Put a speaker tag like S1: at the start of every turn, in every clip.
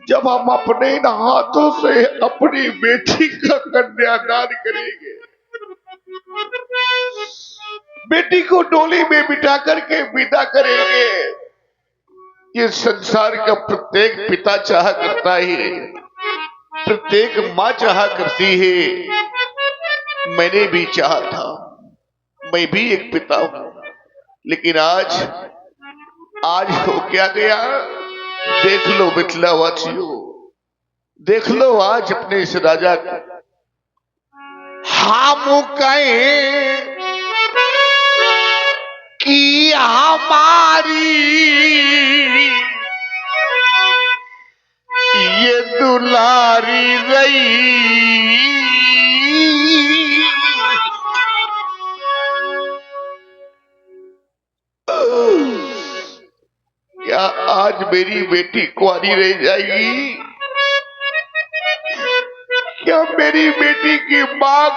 S1: जब हम अपने इन हाथों से अपनी बेटी का कन्यादान करेंगे, बेटी को डोली में बिठा करके विदा करेंगे, ये संसार का प्रत्येक पिता चाहा करता है, प्रत्येक मां चाहा करती है। मैंने भी चाहा था, मैं भी एक पिता हूं, लेकिन आज हो क्या गया। देख लो मिथिला वासियों, देख लो आज अपने इस राजा को। हम कहें कि हमारी ये दुलारी रही, क्या आज मेरी बेटी कुंवारी रह जाएगी? क्या मेरी बेटी की मांग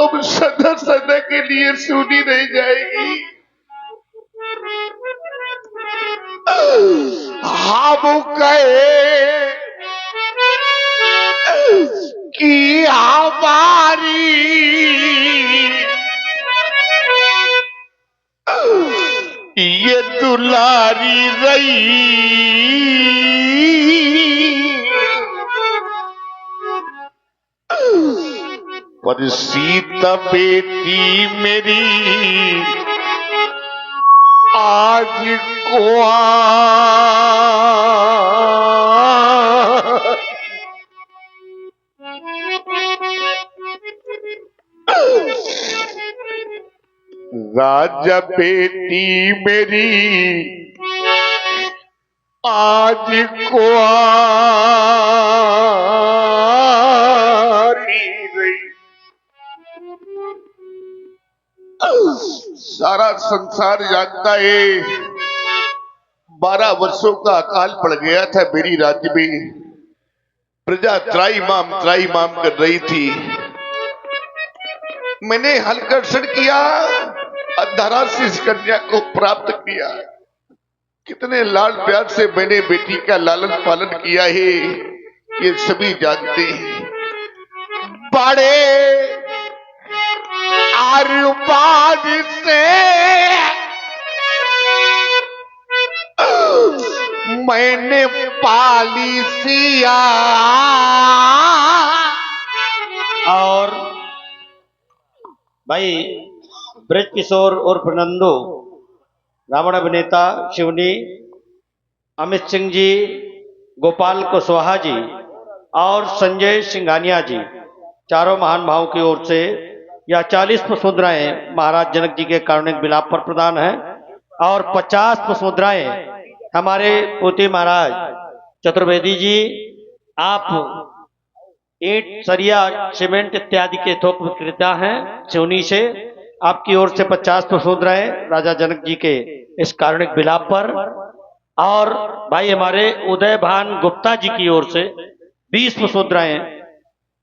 S1: अब सदा सदा के लिए सुनी रह जाएगी? हम कहे कि हमारी ये दुलारी रही, पर सीता बेटी मेरी आज राजा बेटी मेरी आज कुआरी रही। सारा संसार जानता है 12 वर्षों का अकाल पड़ गया था मेरी राज्य में। प्रजा त्राईमाम कर रही थी। मैंने हलकर्षण किया, अंधारा से इस कन्या को प्राप्त किया। कितने लाड प्यार से मैंने बेटी का लालन पालन किया है, ये सभी जानते हैं। बड़े अरमान से मैंने पाली सिया।
S2: और भाई ब्रज किशोर उर्फ नंदू, रावण अभिनेता शिवनी, अमित सिंह जी, गोपाल कुशवाहा जी और संजय सिंघानिया जी, चारों महान भावों की ओर से यह 40 पुष्पमुद्राएं महाराज जनक जी के कारुणिक विलाप पर प्रदान है और 50 पुष्पमुद्राएं हमारे पोती महाराज चतुर्वेदी जी, आप ईंट, सरिया, सीमेंट इत्यादि के थोक विक्रेता हैं सिवनी से। आपकी ओर से 50 पुष्पमुद्राएं राजा जनक जी के इस कारुणिक विलाप पर, और भाई हमारे उदय भान गुप्ता जी की ओर से 20 पुष्पमुद्राएं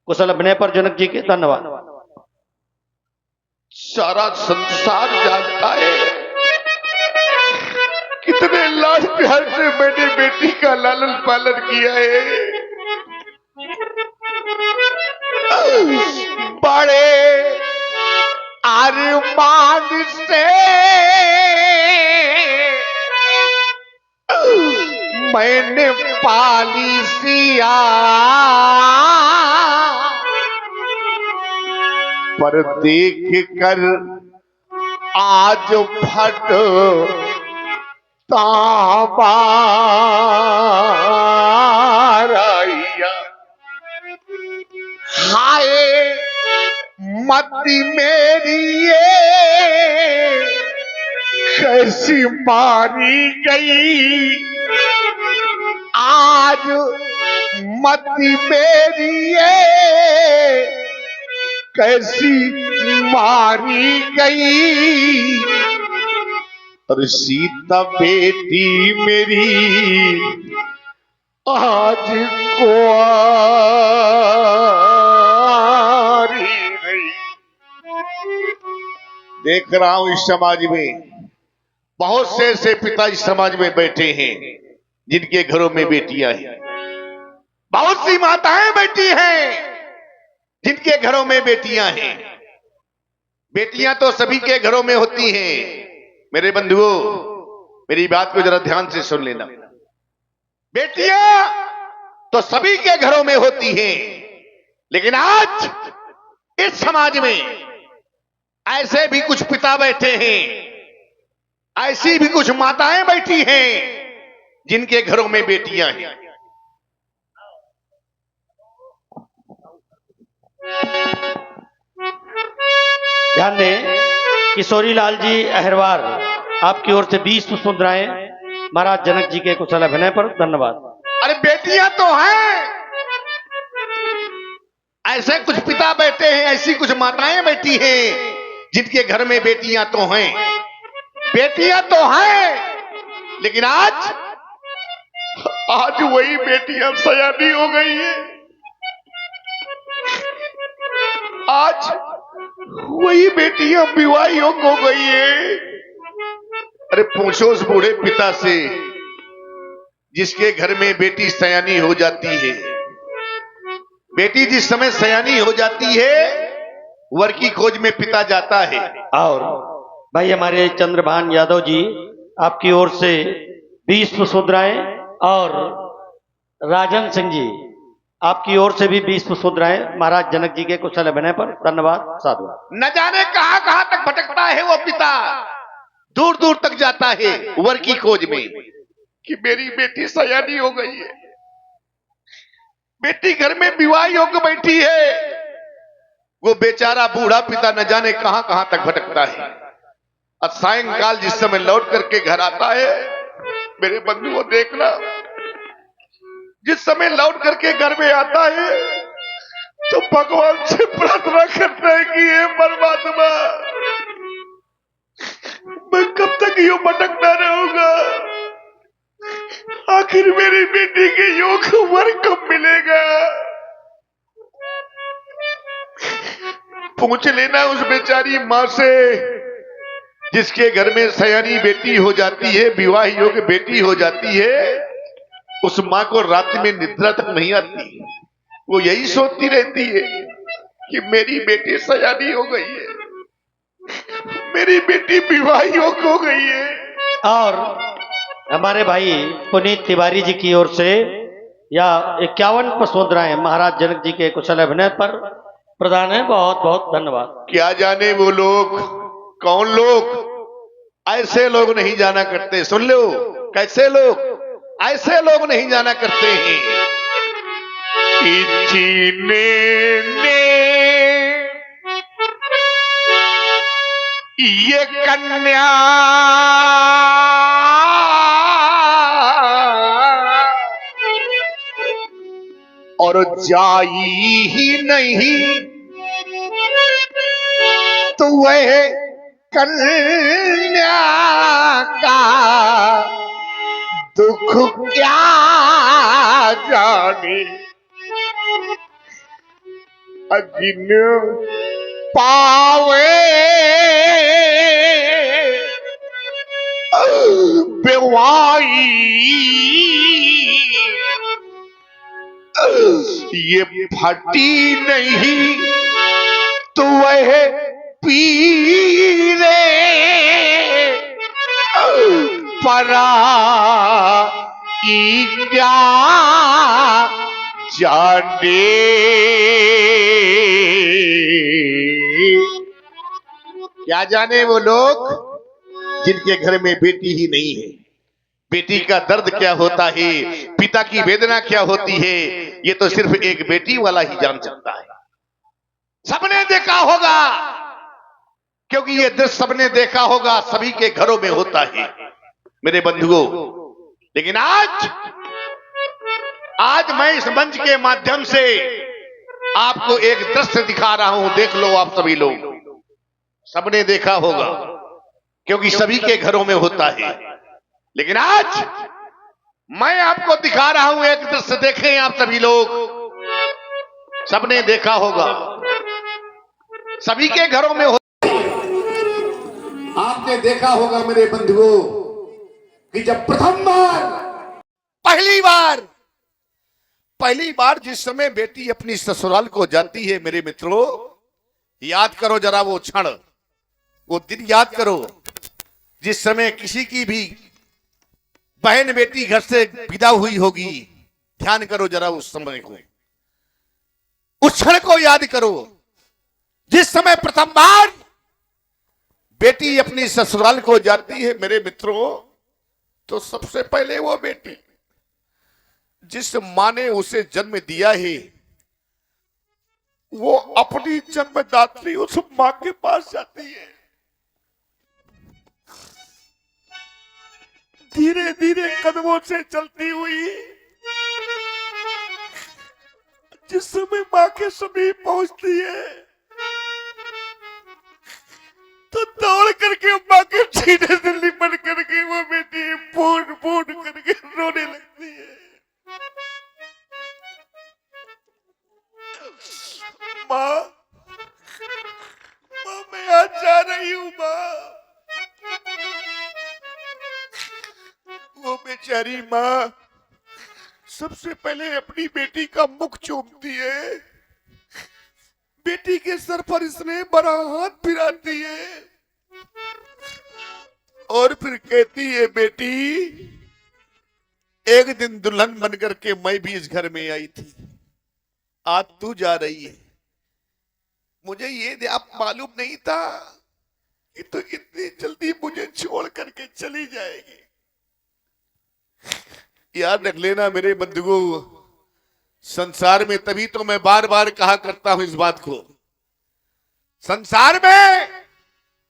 S2: कुशल अभिनय पर जनक जी के। धन्यवाद।
S1: सारा संसार जानता है कितने लाड प्यार से मैंने बेटी का लालन पालन किया है। बड़े अरमान से मैंने पाली सिया, पर देख कर आज फट ताबारैया। हाय मती मेरी ये कैसी मारी गई, आज मती मेरी ये कैसी मारी गई। और सीता बेटी मेरी आज कुआरी रही। देख रहा हूं इस समाज में बहुत से ऐसे पिता इस समाज में बैठे हैं जिनके घरों में बेटियां हैं, बहुत सी माताएं बैठी हैं जिनके घरों में बेटियां हैं। बेटियां तो सभी के घरों में होती हैं। मेरे बंधुओं, मेरी बात को जरा ध्यान से सुन लेना। बेटियां तो सभी के घरों में होती हैं, लेकिन आज इस समाज में ऐसे भी कुछ पिता बैठे हैं, ऐसी भी कुछ माताएं बैठी हैं जिनके घरों में बेटियां हैं।
S2: ध्यान दें, किशोरी लाल जी अहरवार आपकी ओर से 20 पुष्प मुद्राएं महाराज जनक जी के कुशल अभिनय पर। धन्यवाद।
S1: अरे बेटियां तो हैं, ऐसे कुछ पिता बैठे हैं, ऐसी कुछ माताएं बैठी हैं जिनके घर में बेटियां तो हैं। बेटियां तो हैं, लेकिन आज वही बेटियां सयानी हो गई है। आज वही बेटियां विवाह योग्य हो गई है। अरे पूछो उस बूढ़े पिता से जिसके घर में बेटी सयानी हो जाती है। बेटी जिस समय सयानी हो जाती है, वर की खोज में पिता जाता है।
S2: और भाई हमारे चंद्रभान यादव जी आपकी ओर से 20 पुष्प मुद्राएं, और राजन सिंह जी आपकी ओर से भी 20 पुष्प मुद्राएं महाराज जनक जी के कुशल अभिनय पर। धन्यवाद, साधुवाद।
S1: न जाने कहां कहां तक भटकता है वो पिता, दूर दूर तक जाता है वर की खोज में कि मेरी बेटी सयानी हो गई है, बेटी घर में विवाह योग्य बैठी है। वो बेचारा बूढ़ा पिता न जाने कहां कहां तक भटकता है। और सायंकाल जिस समय लौट करके घर आता है, मेरे बंधुओं देखना, जिस समय लौट करके घर में आता है तो भगवान से प्रार्थना करता है कि हे परमात्मा, मैं कब तक यूं भटकता रहूंगा, आखिर मेरी बेटी के योग वर कब मिलेगा। पूछ लेना उस बेचारी मां से जिसके घर में सयानी बेटी हो जाती है, विवाह योग्य बेटी हो जाती है। उस मां को रात में निद्रा तक नहीं आती, वो यही सोचती रहती है कि मेरी बेटी सयानी हो गई है, मेरी बेटी विवाह योग्य हो गई है।
S2: और हमारे भाई पुनीत तिवारी जी की ओर से या 51 पुष्प मुद्राएं महाराज जनक जी के कुशल अभिनय पर प्रदान है। बहुत बहुत धन्यवाद।
S1: क्या जाने वो लोग, कौन लोग, ऐसे लोग नहीं जाना करते। सुन लो, कैसे लोग, ऐसे लोग नहीं जाना करते हैं कि जीने ने ये कन्या और जाई ही नहीं तो वह कन्या का दुख क्या जाने। अजिन पावे बेवाई ये फटी नहीं तो वह पीरे परा क्या जाने। क्या जाने वो लोग जिनके घर में बेटी ही नहीं है। बेटी का दर्द क्या होता है, पिता की वेदना क्या होती है, ये तो सिर्फ एक बेटी वाला ही जान सकता है। सबने देखा होगा, क्योंकि ये दृश्य सबने देखा होगा, सभी के घरों में होता है मेरे बंधुओं। लेकिन आज मैं इस मंच के माध्यम से आपको एक दृश्य दिखा रहा हूं, देख लो आप सभी लोग। सबने देखा होगा क्योंकि सभी के घरों में होता है। लेकिन आज मैं आपको दिखा रहा हूं एक दृश्य, देखें आप सभी लोग। सबने देखा होगा, सभी के घरों में होता है। आपने देखा होगा मेरे बंधुओं कि जब प्रथम बार, पहली बार पहली बार जिस समय बेटी अपनी ससुराल को जाती है मेरे मित्रों, याद करो जरा वो क्षण, वो दिन याद करो जिस समय किसी की भी बहन बेटी घर से विदा हुई होगी। ध्यान करो जरा उस समय को, उस क्षण को याद करो जिस समय प्रथम बार बेटी अपनी ससुराल को जाती है मेरे मित्रों। तो सबसे पहले वो बेटी जिस मां ने उसे जन्म दिया है, वो अपनी जन्मदात्री उस मां के पास जाती है। धीरे धीरे कदमों से चलती हुई जिस समय मां के समीप पहुंचती है, तो दौड़ करके मां के सीने से लिपट करके वो बेटी फूट फूट करके रोने लगती है। मां, मां मैं आज जा रही हूं मां। वो बेचारी मां सबसे पहले अपनी बेटी का मुख चूमती है, बेटी के सर पर इसने बड़ा हाथ फिराती है और फिर कहती है, बेटी एक दिन दुल्हन बन करके मैं भी इस घर में आई थी, आज तू जा रही है। मुझे ये आप मालूम नहीं था कि तू इतनी जल्दी मुझे छोड़ करके चली जाएगी। याद रख लेना मेरे बंधुओं, संसार में तभी तो मैं बार बार कहा करता हूं इस बात को, संसार में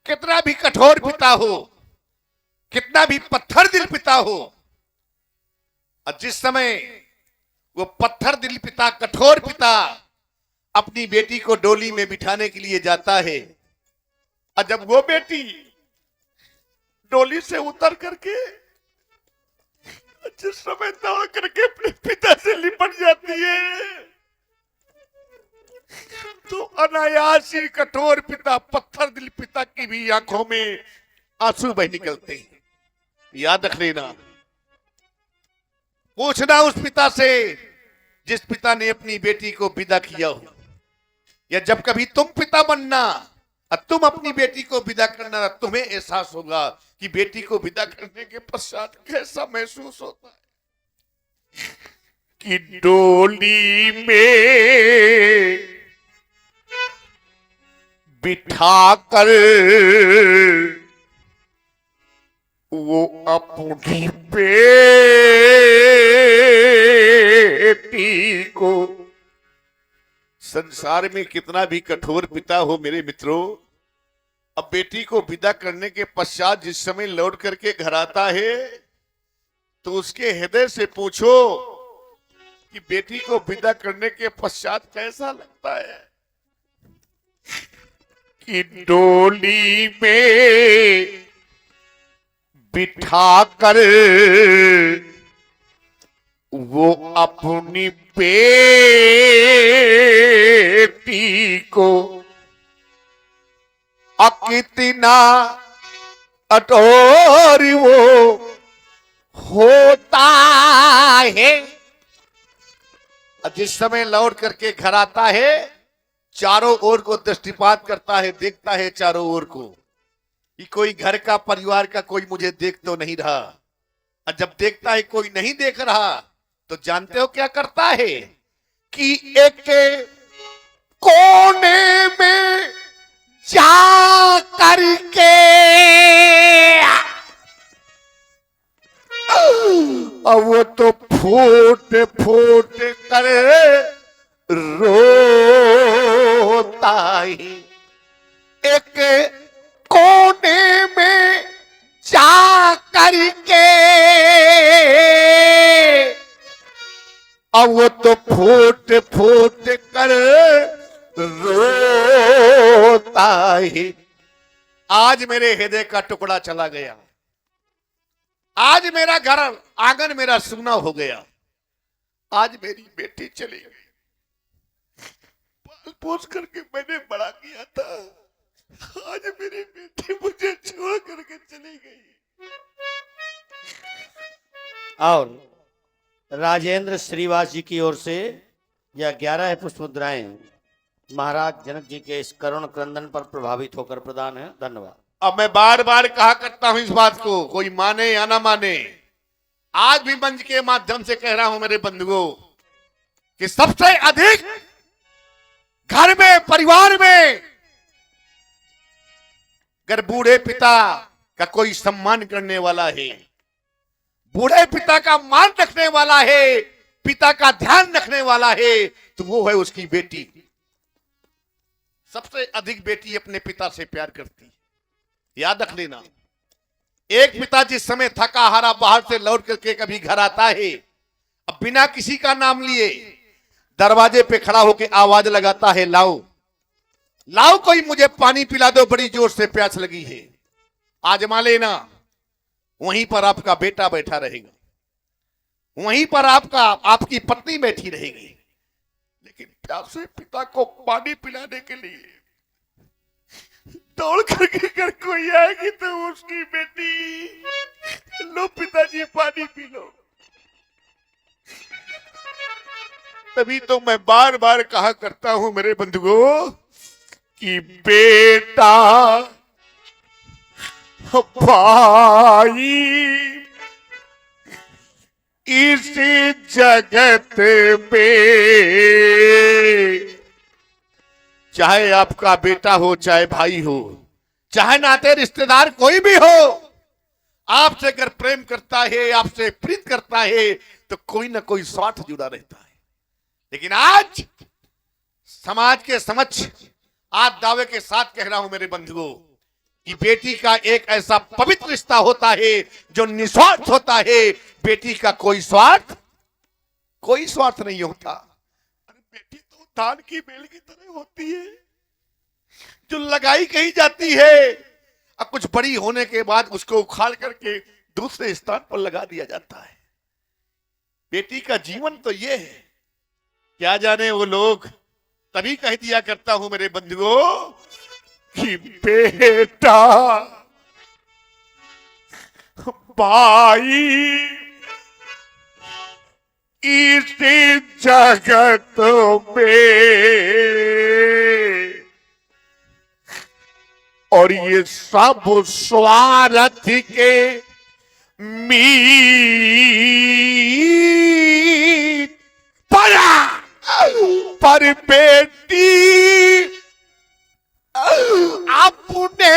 S1: कितना भी कठोर पिता हो, कितना भी पत्थर दिल पिता हो, और जिस समय वो पत्थर दिल पिता, कठोर पिता अपनी बेटी को डोली में बिठाने के लिए जाता है, और जब वो बेटी डोली से उतर करके जिस समय दौड़ करके अपने पिता से लिपट जाती है, तो अनायास ही कठोर पिता, पत्थर दिल पिता की भी आंखों में आंसू बह निकलते हैं। याद रख लेना, पूछना उस पिता से जिस पिता ने अपनी बेटी को विदा किया हो, या जब कभी तुम पिता बनना और तुम अपनी बेटी को विदा करना, तुम्हें एहसास होगा कि बेटी को विदा करने के पश्चात कैसा महसूस होता है कि डोली में बिठाकर वो अपनी बेटी को, संसार में कितना भी कठोर पिता हो मेरे मित्रों, अब बेटी को विदा करने के पश्चात जिस समय लौट करके घर आता है, तो उसके हृदय से पूछो कि बेटी को विदा करने के पश्चात कैसा लगता है कि डोली में बिठाकर वो अपनी बेटी को कितना कठोर वो होता है। जिस समय लौट करके घर आता है, चारों ओर को दृष्टिपात करता है, देखता है चारों ओर को कि कोई घर का, परिवार का कोई मुझे देख तो नहीं रहा। और जब देखता है कोई नहीं देख रहा, तो जानते हो क्या करता है कि एक कोने में जा करके अब वो तो फूट फूट कर रोता ही, एक कोने में जा करके अब वो तो फूट फूट कर रोता ही। आज मेरे हृदय का टुकड़ा चला गया, आज मेरा घर आंगन मेरा सूना हो गया, आज मेरी बेटी चली गई, पाल पोस करके मैंने बड़ा किया था, आज मेरी बेटी मुझे छोड़ करके चली गई।
S2: और राजेंद्र श्रीवास जी की ओर से यह 11 पुष्प मुद्राएं महाराज जनक जी के इस करुण क्रंदन पर प्रभावित होकर प्रदान है। धन्यवाद।
S1: अब मैं बार बार कहा करता हूं इस बात को, कोई माने या ना माने, आज भी मंच के माध्यम से कह रहा हूं मेरे बंधुओं कि सबसे अधिक घर में, परिवार में अगर बूढ़े पिता का कोई सम्मान करने वाला है, बूढ़े पिता का मान रखने वाला है, पिता का ध्यान रखने वाला है, तो वो है उसकी बेटी। सबसे अधिक बेटी अपने पिता से प्यार करती है, याद रख लेना। एक पिता जिस समय थका हारा बाहर से लौट करके कभी घर आता है, अब बिना किसी का नाम लिए दरवाजे पे खड़ा होकर आवाज लगाता है, लाओ लाओ कोई मुझे पानी पिला दो, बड़ी जोर से प्यास लगी है। आजमा लेना, वहीं पर आपका बेटा बैठा रहेगा, वहीं पर आपकी पत्नी बैठी रहेगी, लेकिन प्यासे पिता को पानी पिलाने के लिए दौड़ करके घर कोई आएगी तो उसकी बेटी, लो पिताजी पानी पी लो। तभी तो मैं बार बार कहा करता हूं मेरे बंधुओं कि बेटा भाई इस जगत में, चाहे आपका बेटा हो, चाहे भाई हो, चाहे नाते रिश्तेदार कोई भी हो, आपसे अगर प्रेम करता है, आपसे प्रीत करता है, तो कोई ना कोई स्वार्थ जुड़ा रहता है। लेकिन आज समाज के समक्ष आज दावे के साथ कह रहा हूं मेरे बंधुओं कि बेटी का एक ऐसा पवित्र रिश्ता होता है जो निस्वार्थ होता है। बेटी का कोई स्वार्थ नहीं होता। अरे बेटी तो धान की बेल की तरह होती है जो लगाई कही जाती है, अब कुछ बड़ी होने के बाद उसको उखाड़ करके दूसरे स्थान पर लगा दिया जाता है। बेटी का जीवन तो ये है, क्या जाने वो लोग। तभी कह दिया करता हूं मेरे बंधुओं कि बेटा भाई इस जगत में, और ये सब स्वार्थ के मीत पर बेटी अपने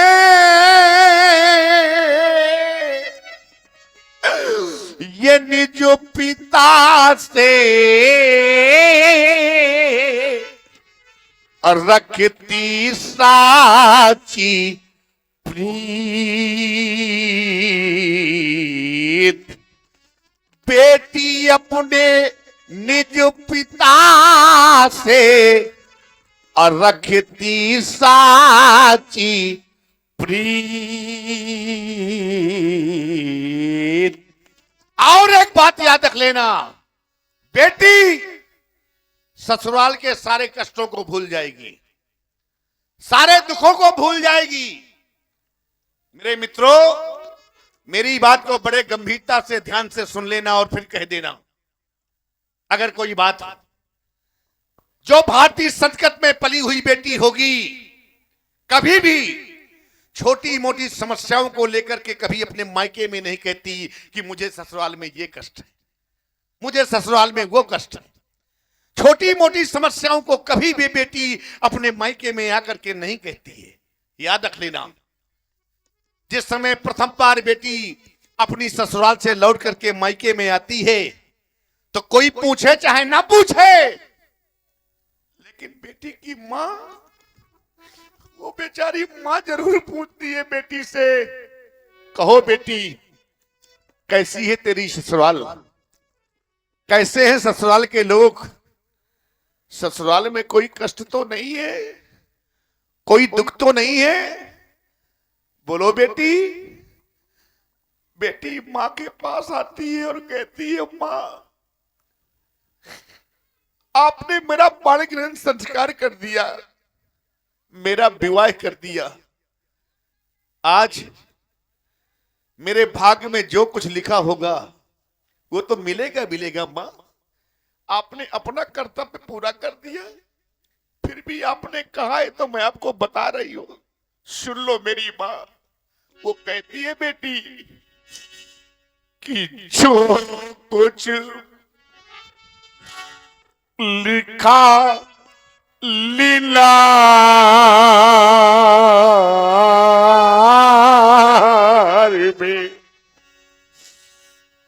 S1: ये निज पिता से रखती साची प्रीत। बेटी अपने निज पिता से और रखती साची प्रीत। और एक बात याद रख लेना, बेटी ससुराल के सारे कष्टों को भूल जाएगी, सारे दुखों को भूल जाएगी। मेरे मित्रों, मेरी बात को बड़े गंभीरता से ध्यान से सुन लेना और फिर कह देना अगर कोई बात जो भारतीय संस्कृति में पली हुई बेटी होगी, कभी भी छोटी मोटी समस्याओं को लेकर के कभी अपने मायके में नहीं कहती कि मुझे ससुराल में ये कष्ट है, मुझे ससुराल में वो कष्ट है। छोटी मोटी समस्याओं को कभी भी बेटी अपने मायके में आकर के नहीं कहती है। याद रख लेना, जिस समय प्रथम बार बेटी अपनी ससुराल से लौट करके मायके में आती है तो कोई पूछे चाहे ना पूछे, लेकिन बेटी की मां, वो बेचारी मां जरूर पूछती है बेटी से, कहो बेटी कैसी है तेरी ससुराल, कैसे हैं ससुराल के लोग, ससुराल में कोई कष्ट तो नहीं है, कोई दुख तो नहीं है, बोलो बेटी। बेटी मां के पास आती है और कहती है, मां आपने मेरा बाल ग्रहण संस्कार कर दिया, मेरा विवाह कर दिया, आज मेरे भाग्य में जो कुछ लिखा होगा वो तो मिलेगा मिलेगा माँ। आपने अपना कर्तव्य पूरा कर दिया, फिर भी आपने कहा है तो मैं आपको बता रही हूं, सुन लो मेरी माँ। वो कहती है बेटी कि जो कुछ लिखा लीला में,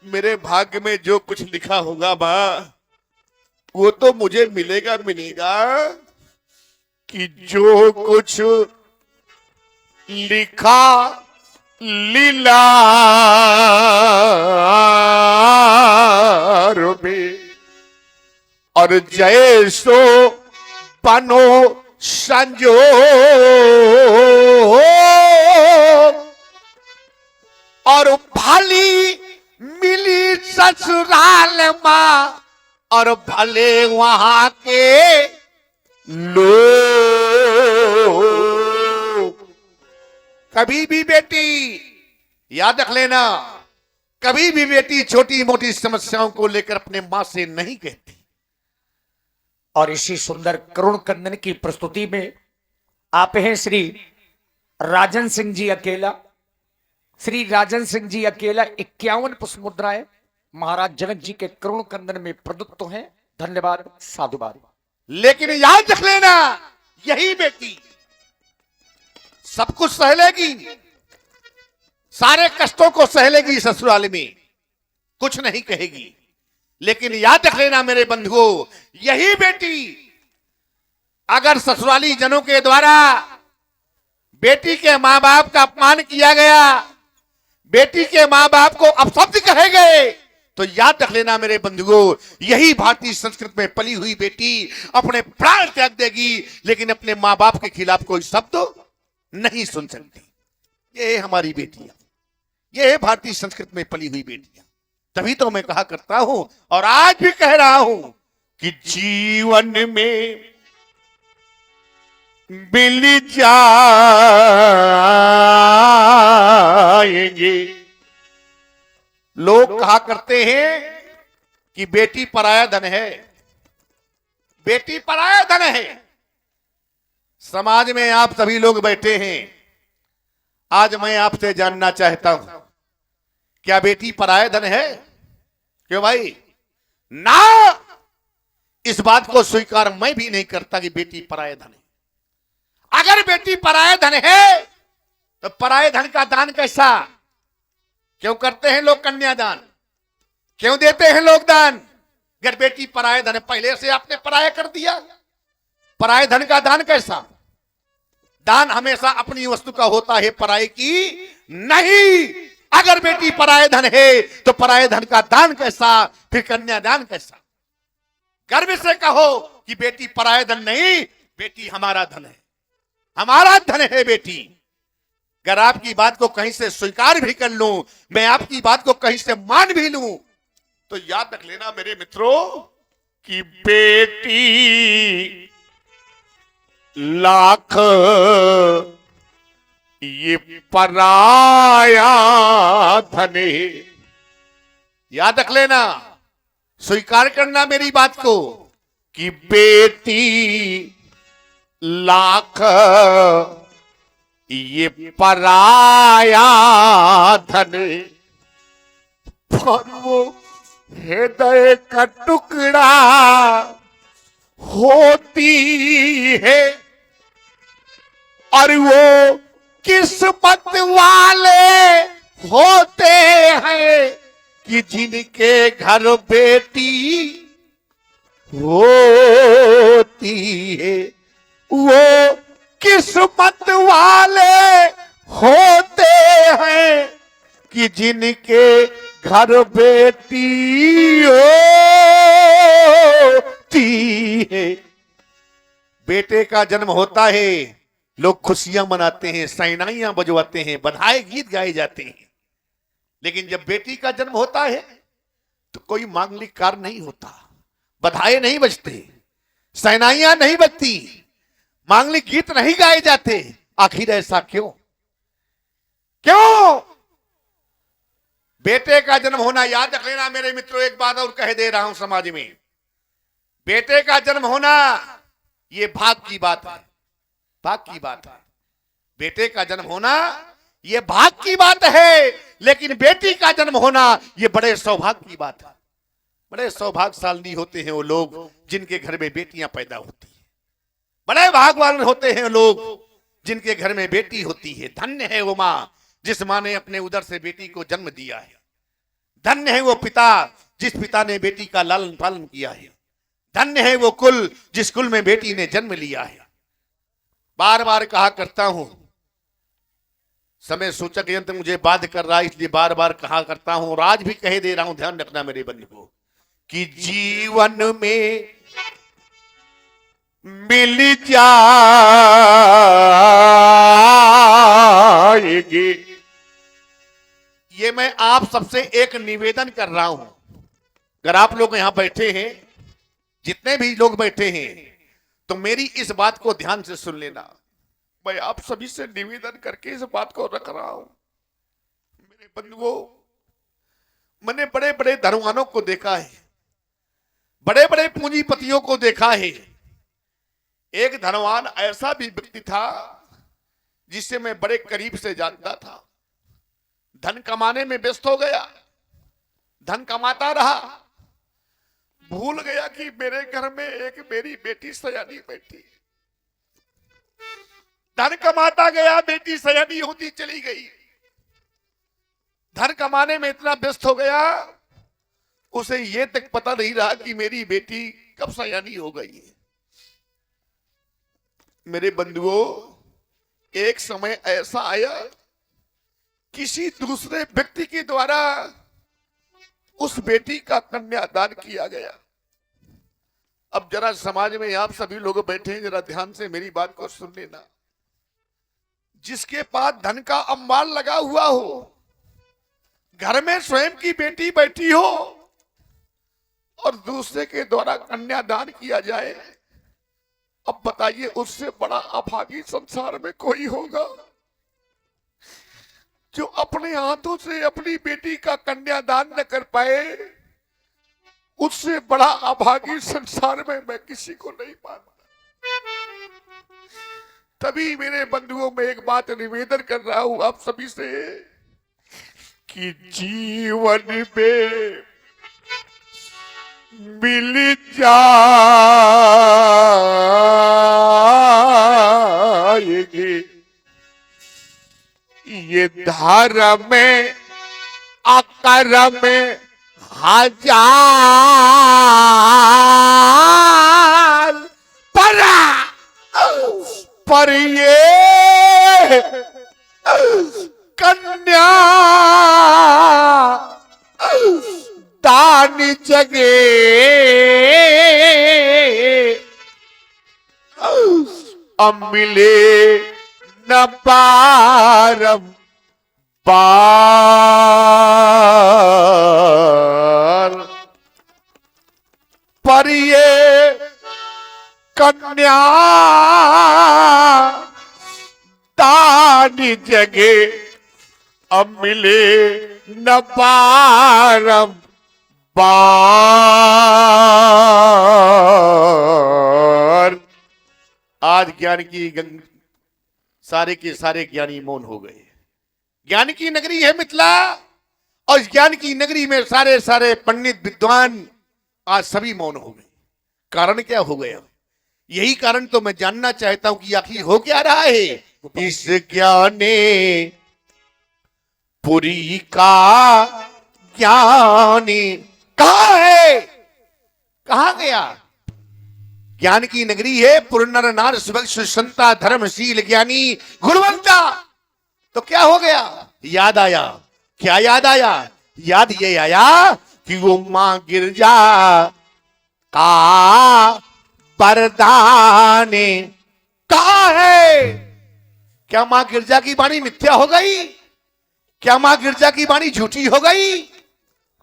S1: मेरे भाग्य में जो कुछ लिखा होगा माँ वो तो मुझे मिलेगा मिलेगा। कि जो कुछ लिखा लीला में, और जैसो बनो संजो, और भली मिली ससुराल माँ, और भले वहां के लोग। कभी भी बेटी याद रख लेना, कभी भी बेटी छोटी मोटी समस्याओं को लेकर अपने मां से नहीं कहती।
S3: और इसी सुंदर करुण कंदन की प्रस्तुति में आप हैं श्री राजन सिंह जी अकेला। श्री राजन सिंह जी अकेला 51 पुष्प मुद्राएं महाराज जनक जी के करुण कंदन में प्रदत्त हैं। धन्यवाद, साधुवाद।
S1: लेकिन याद रख लेना, यही बेटी सब कुछ सह लेगी, सारे कष्टों को सह लेगी ससुराल में, कुछ नहीं कहेगी। लेकिन याद रख लेना मेरे बंधुओं, यही बेटी अगर ससुराली जनों के द्वारा बेटी के मां बाप का अपमान किया गया, बेटी के मां बाप को अपशब्द कहे गए, तो याद रख लेना मेरे बंधुओं, यही भारतीय संस्कृति में पली हुई बेटी अपने प्राण त्याग देगी, लेकिन अपने मां बाप के खिलाफ कोई शब्द नहीं सुन सकती। ये हमारी बेटियां, ये है भारतीय संस्कृति में पली हुई बेटियां। तभी तो मैं कहा करता हूं और आज भी कह रहा हूं कि जीवन में मिल जाएंगे। लोग कहा करते हैं कि बेटी पराया धन है, बेटी पराया धन है। समाज में आप सभी लोग बैठे हैं, आज मैं आपसे जानना चाहता हूं, क्या बेटी पराया धन है? क्यों भाई? ना, इस बात को स्वीकार मैं भी नहीं करता कि बेटी पराया धन है। अगर बेटी पराया धन है तो पराये धन का दान कैसा? क्यों करते हैं लोग कन्यादान? क्यों देते हैं लोग दान? अगर बेटी पराये धन, पहले से आपने पराया कर दिया, पराये धन का दान कैसा? दान हमेशा अपनी वस्तु का होता है, पराये की नहीं। अगर बेटी पराये धन है तो पराये धन का दान कैसा, फिर कन्यादान कैसा? गर्व से कहो कि बेटी पराये धन नहीं, बेटी हमारा धन है, हमारा धन है बेटी। अगर आपकी बात को कहीं से स्वीकार भी कर लूं, मैं आपकी बात को कहीं से मान भी लूं, तो याद रख लेना मेरे मित्रों कि बेटी लाख ये पराया धन है। याद रख लेना, स्वीकार करना मेरी बात को कि बेटी लाख ये पराया धन, पर वो हृदय का टुकड़ा होती है, और वो किस्मत वाले होते हैं कि जिनके घर बेटी होती है। वो किस्मत वाले होते हैं कि जिनके घर बेटी होती है। बेटे का जन्म होता है, लोग खुशियां मनाते हैं, शहनाइयां बजवाते हैं, बधाई गीत गाए जाते हैं। लेकिन जब बेटी का जन्म होता है तो कोई मांगलिक कार्य नहीं होता, बधाई नहीं बजते, शहनाइयां नहीं बजती, मांगलिक गीत नहीं गाए जाते। आखिर ऐसा क्यों? क्यों? बेटे का जन्म होना, याद रख लेना मेरे मित्रों, एक बात और कह दे रहा हूं समाज में, बेटे का जन्म होना यह भाग की बात है, भाग की बात है। बेटे का जन्म होना यह भाग की बात है, लेकिन बेटी का जन्म होना यह बड़े सौभाग्य की बात है। बड़े सौभाग्यशाली होते हैं वो लोग जिनके घर में बेटियां पैदा होती हैं। बड़े भाग्यवान होते हैं लोग जिनके घर में बेटी होती है। धन्य है वो माँ जिस माँ ने अपने उदर से बेटी को जन्म दिया है। धन्य है वो पिता जिस पिता ने बेटी का लालन पालन किया है। धन्य है वो कुल जिस कुल में बेटी ने जन्म लिया है। बार बार कहा करता हूं, समय सूचक यंत्र मुझे बाध्य कर रहा है, इसलिए बार बार कहा करता हूं और आज भी कह दे रहा हूं, ध्यान रखना मेरे बंधु को, कि जीवन में मिल जाएगी। ये मैं आप सबसे एक निवेदन कर रहा हूं। अगर आप लोग यहां बैठे हैं, जितने भी लोग बैठे हैं, तो मेरी इस बात को ध्यान से सुन लेना। मैं आप सभी से निवेदन करके इस बात को रख रहा हूं। मेरे बंधुओं, मैंने बड़े बड़े धनवानों को देखा है, बड़े बड़े पूंजीपतियों को देखा है। एक धनवान ऐसा भी व्यक्ति था जिसे मैं बड़े करीब से जानता था। धन कमाने में व्यस्त हो गया, धन कमाता रहा, भूल गया कि मेरे घर में एक मेरी बेटी सयानी बैठी। धन कमाता गया, बेटी सयानी होती चली गई। धन कमाने में इतना व्यस्त हो गया, उसे ये तक पता नहीं रहा कि मेरी बेटी कब सयानी हो गई है। मेरे बंधुओं, एक समय ऐसा आया, किसी दूसरे व्यक्ति के द्वारा उस बेटी का कन्यादान किया गया। अब जरा समाज में आप सभी लोग बैठे हैं, जरा ध्यान से मेरी बात को सुन लेना। जिसके पास धन का अंबार लगा हुआ हो, घर में स्वयं की बेटी बैठी हो और दूसरे के द्वारा कन्यादान किया जाए, अब बताइए उससे बड़ा अभागी संसार में कोई होगा जो अपने हाथों से अपनी बेटी का कन्यादान न कर पाए। उससे बड़ा अभागी संसार में मैं किसी को नहीं मानता। तभी मेरे बंधुओं में एक बात निवेदन कर रहा हूं आप सभी से, कि जीवन में मिल जाएगी ये धर्म में अकर्म में हजार पर ये कन्या दान जगे अब मिले न पारम पार पर ये कन्या दान जगे अब मिले न पारम पार। आज ज्ञान की सारे के सारे ज्ञानी मौन हो गए। ज्ञान की नगरी है मिथिला, और ज्ञान की नगरी में सारे सारे पंडित विद्वान आज सभी मौन हो गए। कारण क्या हो गया? यही कारण तो मैं जानना चाहता हूं कि आखिर हो क्या रहा है। इस ज्ञाने पुरी का ज्ञानी कहां है? कहां गया? ज्ञान की नगरी है, पुर नर नार सुभग संता धर्मशील ज्ञानी गुणवंता। तो क्या हो गया? याद आया। क्या याद आया? याद ये आया कि वो मां गिरजा का वरदाने कहां है? क्या मां गिरजा की वाणी मिथ्या हो गई? क्या मां गिरजा की वाणी झूठी हो गई?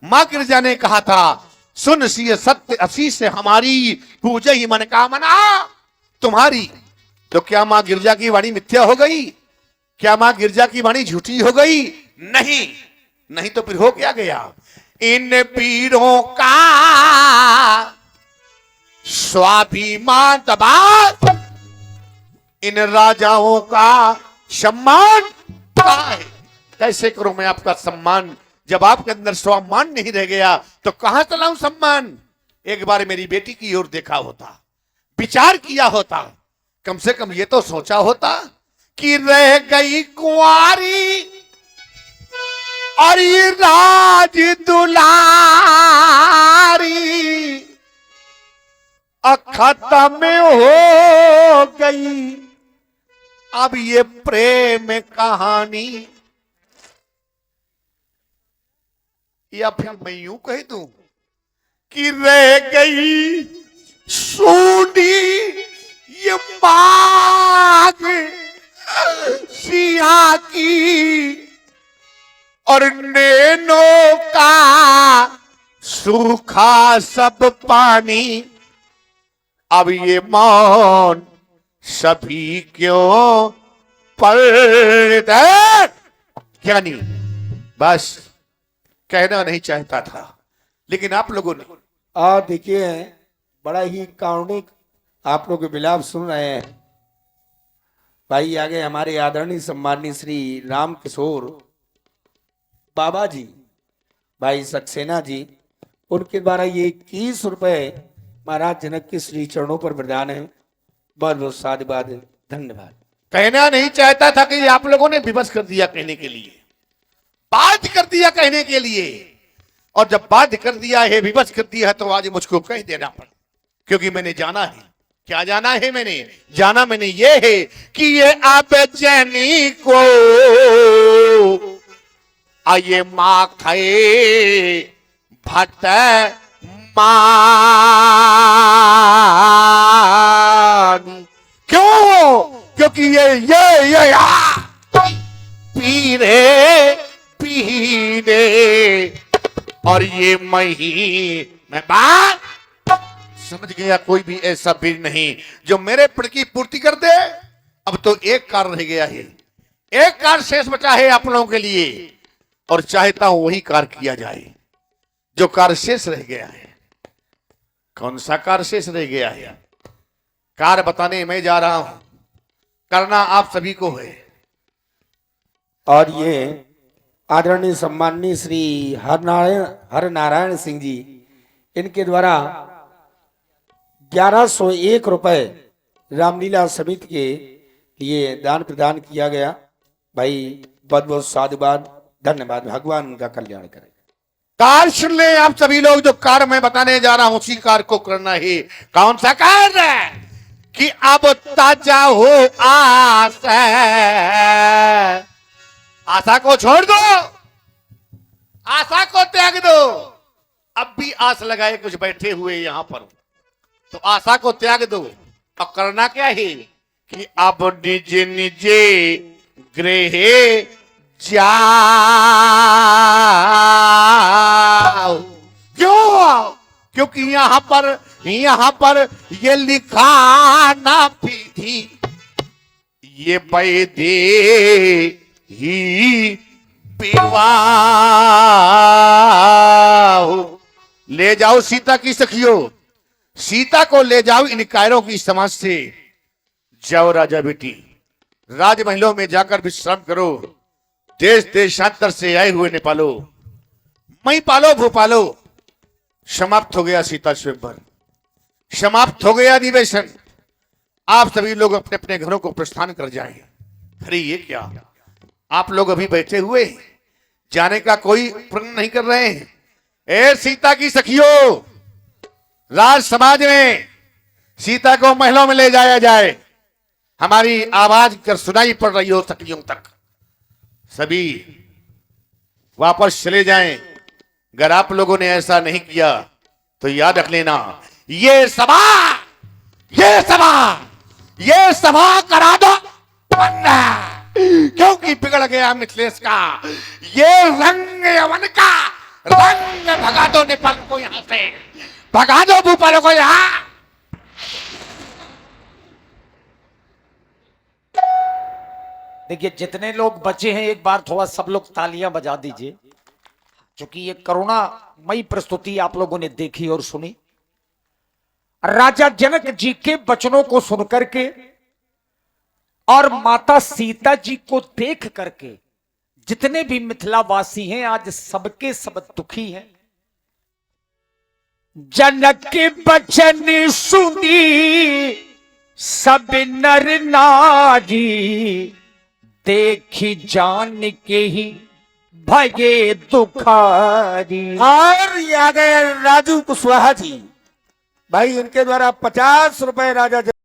S1: मां गिरजा ने कहा था, सुन सी सत्य असी से हमारी पूजे ही मन कामना तुम्हारी। तो क्या मां गिरजा की वाणी मिथ्या हो गई? क्या मां गिरजा की वाणी झूठी हो गई? नहीं, नहीं तो फिर हो क्या गया। इन वीरों का स्वाभिमान दबा, इन राजाओं का सम्मान कहाँ है। कैसे करूं मैं आपका सम्मान, जब आपके अंदर स्वाभिमान नहीं रह गया तो कहां से लाऊं सम्मान। एक बार मेरी बेटी की ओर देखा होता, विचार किया होता, कम से कम ये तो सोचा होता कि रह गई कुंवारी और ये राज दुलारी खत्म हो गई अब ये प्रेम कहानी। या फिर मैं यूं कह दूं कि रह गई सूनी ये बाग सिया की और नैनों का सूखा सब पानी। अब ये मौन सभी क्यों पर्दे। क्या नहीं, बस कहना नहीं चाहता था, लेकिन आप लोगों ने।
S3: और देखिए बड़ा ही कारुणिक आप लोग विलाप सुन रहे हैं। भाई आगे हमारे आदरणीय सम्माननीय श्री राम किशोर बाबा जी, भाई सक्सेना जी, उनके द्वारा ये 21 रुपए महाराज जनक के श्री चरणों पर प्रदान है। बहुत बहुत साधुवाद, धन्यवाद।
S1: कहना नहीं चाहता था कि आप लोगों ने विवश कर दिया कहने के लिए, बाध्य कर दिया कहने के लिए, और जब बाध्य कर दिया है, विवश कर दिया है, तो आज मुझको कह देना पड़ा, क्योंकि मैंने जाना है। क्या जाना है मैंने? जाना मैंने ये है कि ये आप जैनी को आइए माँ खाए भट मान। क्यों? क्योंकि ये पीरे पीने और ये मैं बात समझ गया। कोई भी ऐसा वीर नहीं जो मेरे पेट की पूर्ति कर दे। अब तो एक कार्य रह गया है, एक कार्य शेष बचा है आप लोगों के लिए, और चाहता हूं वही कार्य किया जाए जो कार्य शेष रह गया है। कौन सा कार्य शेष रह गया है? कार्य बताने मैं जा रहा हूं, करना आप सभी को है।
S3: और ये आदरणीय सम्माननीय श्री हरनारायण सिंह जी, इनके द्वारा 1101 रुपए रामलीला समिति के लिए दान प्रदान किया गया। भाई बहुत बहुत साधुवाद, धन्यवाद। भगवान उनका कल्याण करे।
S1: कार्य सुन ले आप सभी लोग। जो कार्य मैं बताने जा रहा हूं उसी कार्य को करना है। कौन सा कार्य है? कि अब ताजा हो आशा, आशा को छोड़ दो, आशा को त्याग दो। अब भी आस लगाए कुछ बैठे हुए यहां पर, तो आशा को त्याग दो। और करना क्या है कि अब निजे निजे गृह जाओ। क्यों? क्योंकि यहां पर ये लिखा ना थी, ये बैदे ही विवाह। ले जाओ सीता की सखियों, सीता को ले जाओ इन कायरों की समाज से। जाओ राजा बेटी, राजमहलों में जाकर विश्राम करो। देश देशांतर से आए हुए नेपालो, मई पालो भूपालो। समाप्त हो गया सीता स्वयंवर, समाप्त हो गया अधिवेशन। आप सभी लोग अपने अपने घरों को प्रस्थान कर जाएं। अरे ये क्या, आप लोग अभी बैठे हुए जाने का कोई प्रण नहीं कर रहे हैं? ए सीता की सखियों, राज समाज में सीता को महलों में ले जाया जाए। हमारी आवाज कर सुनाई पड़ रही हो सखियों तक। सभी वापस चले जाएं। अगर आप लोगों ने ऐसा नहीं किया तो याद रख लेना, ये सभा करा दो वरना, क्योंकि बिगड़ गया मिथिलेश का ये रंग यवन का रंग। भगा दो नेपाल को यहां से, भगा दो भूपालों को यहां।
S3: देखिए जितने लोग बचे हैं एक बार थोड़ा सब लोग तालियां बजा दीजिए। क्योंकि ये करुणामयी प्रस्तुति आप लोगों ने देखी और सुनी। राजा जनक जी के वचनों को सुनकर के और माता सीता जी को देख करके जितने भी मिथिलावासी हैं आज सबके सब दुखी हैं। जनक के वचन सुनी सब नर नारी, देखी जान के ही भगे दुखारी।
S4: और ये आ गए राजू कुशवाहा जी। भाई इनके द्वारा 50 रुपए राजा